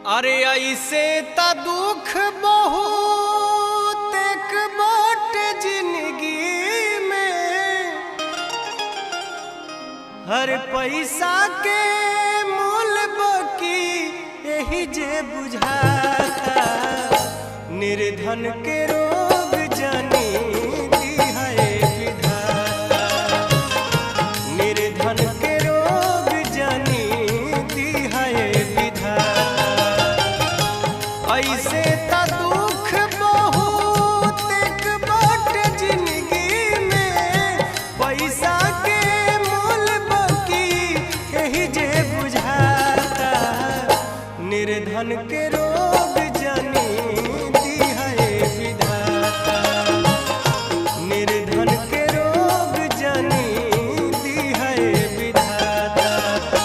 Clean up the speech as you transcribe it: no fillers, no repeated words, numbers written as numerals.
अरे ऐसे त दुख बहुत एक बाट जिंदगी में, हर पैसा के मोल बकी यही जे बुझाता। निर्धन के रोग जानी दी है विधाता, निर्धन के रोग जानी दी है विधाता। ऐसे त दुख बहुत एक बाट जिंदगी में, पैसा के मोल बकी यही जे बुझाता। निर्धन के